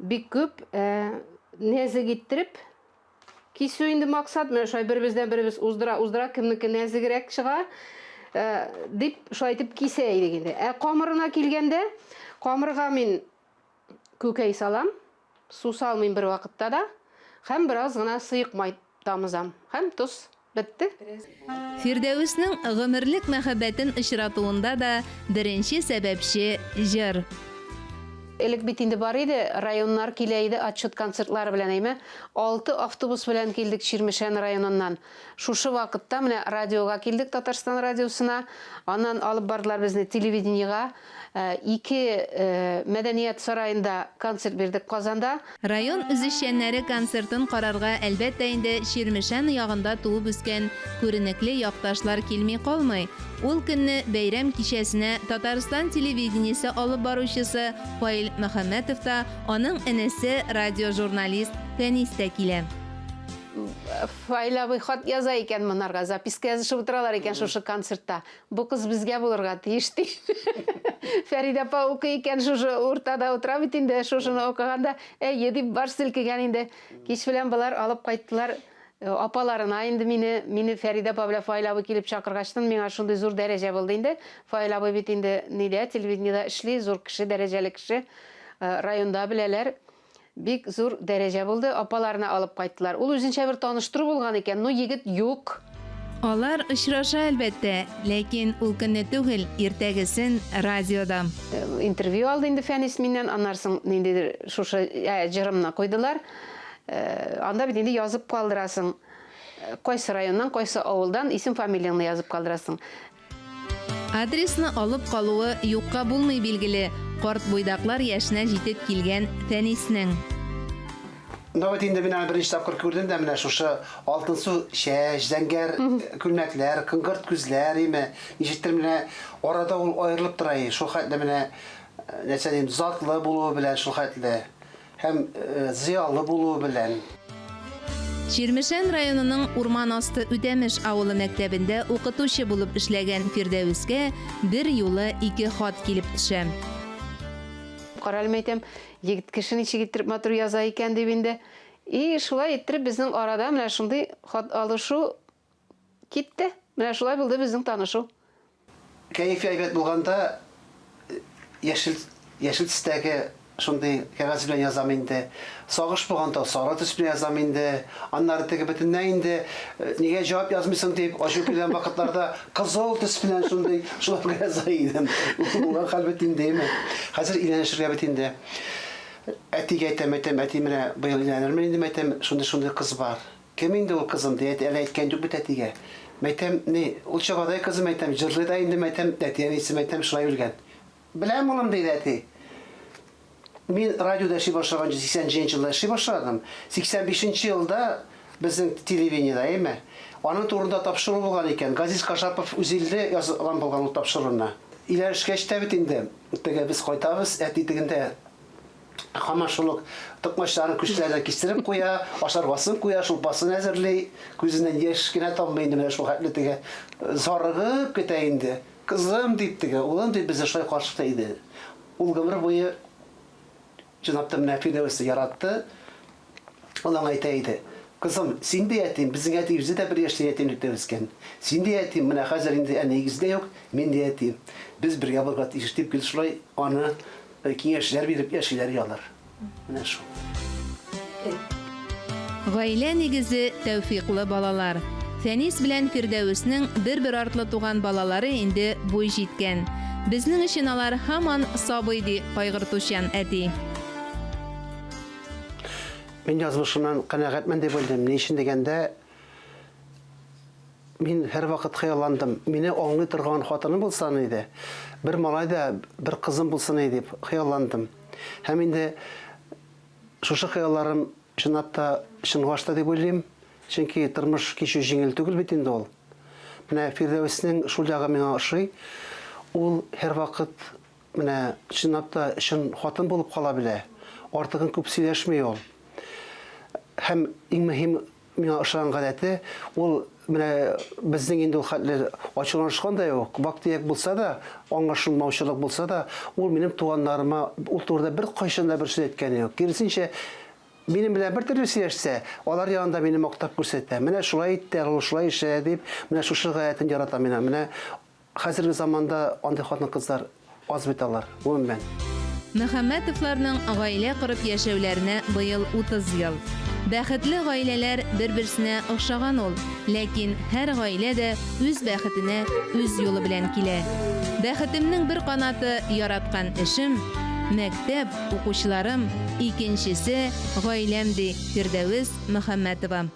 бик күп нәзік иттереп кисү инде максат, менә шулай беребез уздыра, кемнеке нәзигрәк чыга, дип шулай итеп кисә идек инде. Камырына килгәндә, камырга мин күкәй салам, су салмыйм бер вакытта да, һәм бераз гына сыйыкмай тамызам, һәм туз. Бетте. Фирдәүснең гомерлек мәхәббәтен очратуында да беренче сәбәпче җыр. Элек бит инде бар иде, районнар килә иде отчет концертлары белән әйме. 6 автобус белән килдек Чирмешән районыннан. Шушы вакытта менә радиога килдек, Татарстан радиосына. Аннан алып бардылар безне телевидениегә. 2 мәдәният сарайында концерт бирдек Казанда. Район үзешчәннәре концертын карарга әлбәттә инде Чирмешән ягында туып үскән күренекле якташлар килми калмый. Ул көнне бәйрәм кичәсенә Татарстан телевидениесе алып баручысы Фаил Мөхәммәтов та, аның энесе радиожурналист Фәнис тә килә. Фаил абый хат яза икән монарга, записка язышып утыралар икән шушы концертта. Бу кыз безгә булырга тиеш ди. Фәридә апа укый икән шушы уртада утыра бит инде, шушыны укыганда, дип баш селкегән инде. Кич белән булар алып кайттылар. Апаларына инде мине Фәридә апа белән Фаил абый килеп чакыргачтан, миңа шундый зур дәрәҗә булды инде. Фаил абый бит инде нидә телевидениедә эшли, зур кеше, дәрәҗәле кеше. Районда беләләр. Бик зур дәрәҗә булды, апаларына алып кайттылар. Ул үзенчә бер таныштыру булган икән, но егет юк. Алар очраша әлбәттә, ләкин ул көнне түгел, иртәгесен радиода. Интервью алды инде Фәнис миннән, аннарсын ниндидер шушы җырымны куйдылар. Анда бит инде язып калдырасың. Кайсы районнан, кайсы авылдан исем фамилияңны язып калдырасың. Адресны алып калуы юкка булмый билгеле. Карт буйдаклар яшенә җитеп килгән Фәниснең. Нават инде менә беренче тапкыр күрдем дә менә шушы алтын су чәч, зәңгәр күлмәкләр, кыңгырт күзләр име, ничектер менә арада ул аерылып тора. Шул хәтле менә нәрсә дим, затлы булуы белән шул хәтле һәм зыялы булуы белән. Чирмешән районының Урман асты Үтәмеш авылы мәктәбендә укытучы булып эшләгән Фирдәүскә бер юлы 2 хат килеп төшә. Каралым әйтәм, егет кеше ничек иттереп матур яза икән дип инде. Шулай иттереп безнең арада менә шундый хат алышу китте. Менә шулай булды безнең танышу. Кәеф әйбәт булганда яшел төстәге шундый кәгазь белән язам инде. Сагыш булганда сары төс белән язам инде. Аннары теге бөтенләй инде нигә җавап язмыйсың дип ачу килгән вакытларда кызыл төс белән шундый шулай яза идем. Уңган хәлбәт инде. Хәзер иләнешергә бит инде. Әтигә әйтәм, әти менә быел иләнермен инде, әйтәм, шундый кыз бар. Кем инде ул кызым дип әйткән юк бит әтигә. Әйтәм, ул чагыдай кызым әйтәм, җырлый да инде әйтәм, әтигә әйтсәм шулай үлгән. Беләм улым диде әти. Мин радиода эшли башлаган 80 елда эшли башладым. 85 елда безнең телевидениедә әйме. Аның турында тапшыру булган икән. Газиз Кашапов үзелде язган булган ул тапшыруны. Иләшкәч тә бит инде. Теге без кайтабыз, әти тегендә хамашулык токмачларын күчләрдән кистереп куя, ашаргасын куя, шулпасын әзерли, күзеннән яшь кенә таммый инде менә шул хәтле теге зарыгып китә инде. Кызым дип теге, улым дип безне шулай каршыта иде. Ул гомер буе Җанап менә Фирдәүсне яратты. Ул аңа әйтә иде. Кызым, син дә ятим, безнең әти үзе дә бер яшьтә ятимлектә үскән. Син дә ятим, менә хәзер инде әнигез дә юк, мин дә ятим. Без бергә булырга тиеш дип гел шулай аны киңәшләр биреп яшиләр ялар. Менә шул. Гаилә нигезе тәүфиклы балалар. Фәнис белән Фирдәүснең бер артлы туган балалары инде буй җиткән. Безнең өчен алар һаман сабый ди кайгыртучан әти. Мин язмышымнан канәгатьмен дип уйлыйм. Ни өчен дигәндә, мин һәр вакыт хыялландым. Мине аңлый торган хатыным булса иде, бер малай да, бер кызым булсын иде дип хыялландым. Һәм инде шушы хыялларым чынлапта чынлашты дип уйлыйм. Чөнки тормыш кичү җиңел түгел бит инде ул. Менә Фирдәүснең шул ягы миңа ошый. Ул һәр вакыт менә чынлапта чын хатын булып кала белә. Артыгын күп сөйләшми ул. Һәм иң мөһим миңа ошаган гадәте, ул менә безнең инде ул хәтле ачуланышкан да юк. Вакыт булса да, аңлашылмаучылык булса да, ул минем туганнарыма ул турыда бер кайчан да бер сүз әйткән юк. Киресенчә, минем белән бер төрле сөйләшсә, алар янында мине мактап күрсәтә. Менә шулай итте, ул шулай эшлә дип, менә шушы гаятен ярата менә. Менә хәзерге заманда андый хатын-кызлар аз бит алар. Гомумән. Мөхәммәтовларның гаилә корып яшәүләренә быел 30 ел. Бәхетле гаиләләр бер-берсенә охшаган ул, ләкин һәр гаилә дә үз бәхетенә үз юлы белән килә. Бәхетемнең бер канаты яраткан эшем, мәктәп, укучыларым, икенчесе гаиләм ди Фирдәвес Мөхәммәтова.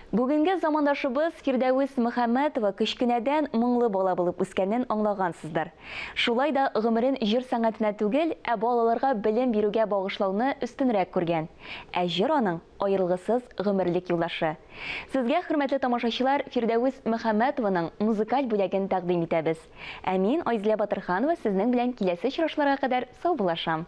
Бүгенге замандашыбыз Фирдәвес Мөхәммәтова кечкенәдән моңлы бала булып үскәнен аңлагансыздыр. Шулай да гомерен җыр сәнгатенә түгел, ә балаларга белем бирүгә багышлауны өстенрәк күргән. Ә җыр аның аерылгысыз гомерлек юлдашы. Сезгә, хөрмәтле тамашачылар, Фирдәвес Мөхәммәтованың музыкаль бүләген тәкъдим итәбез. Ә мин, Айзилә Батырханова, сезнең белән киләсе очрашларга кадәр сау булашам.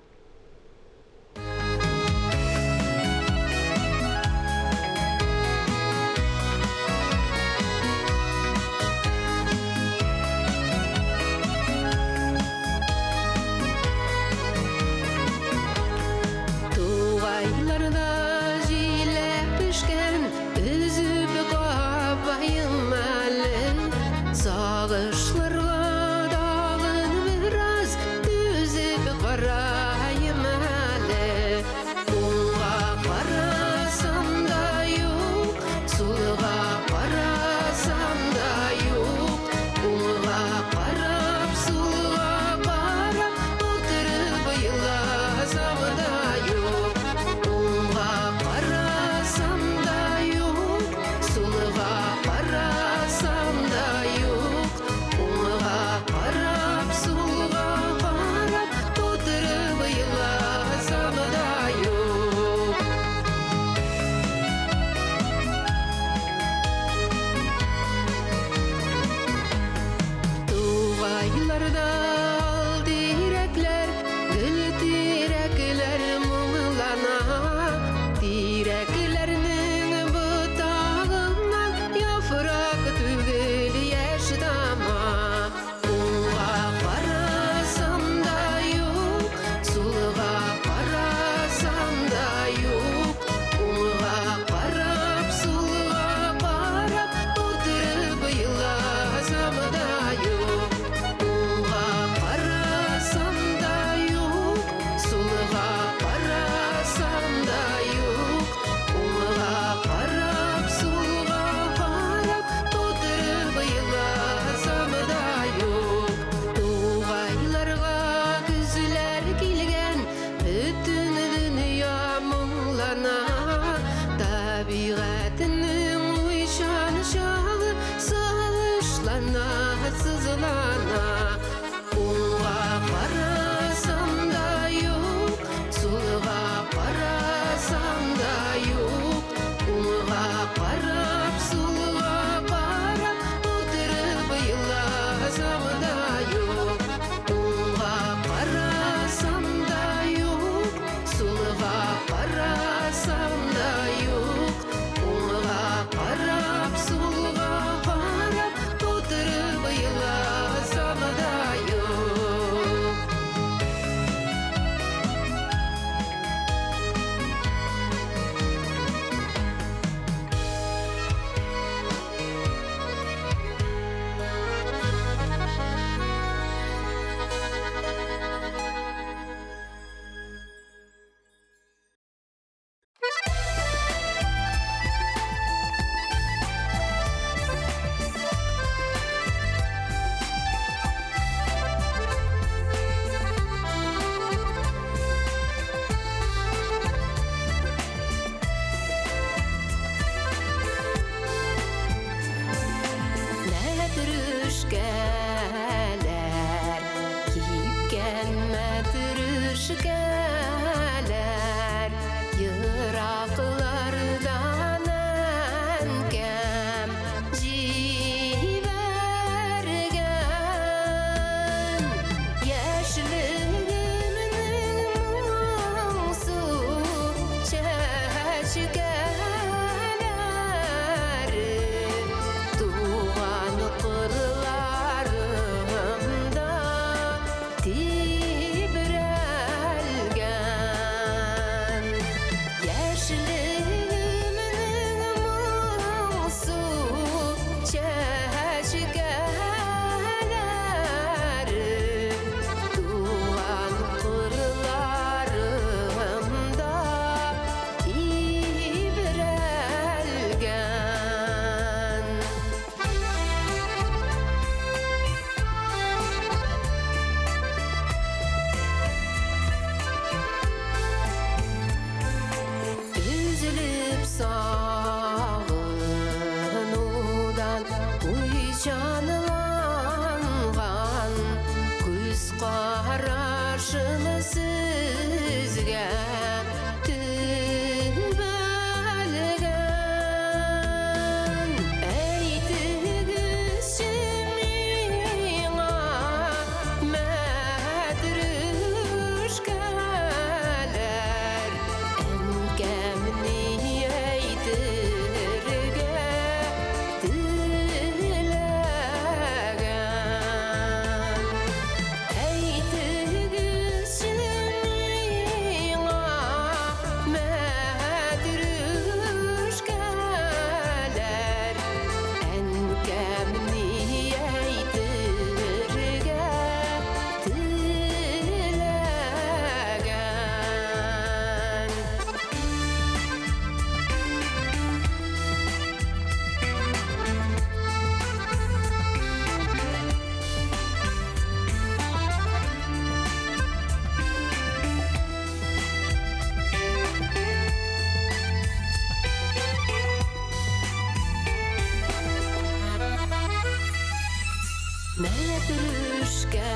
мәтүрүшкә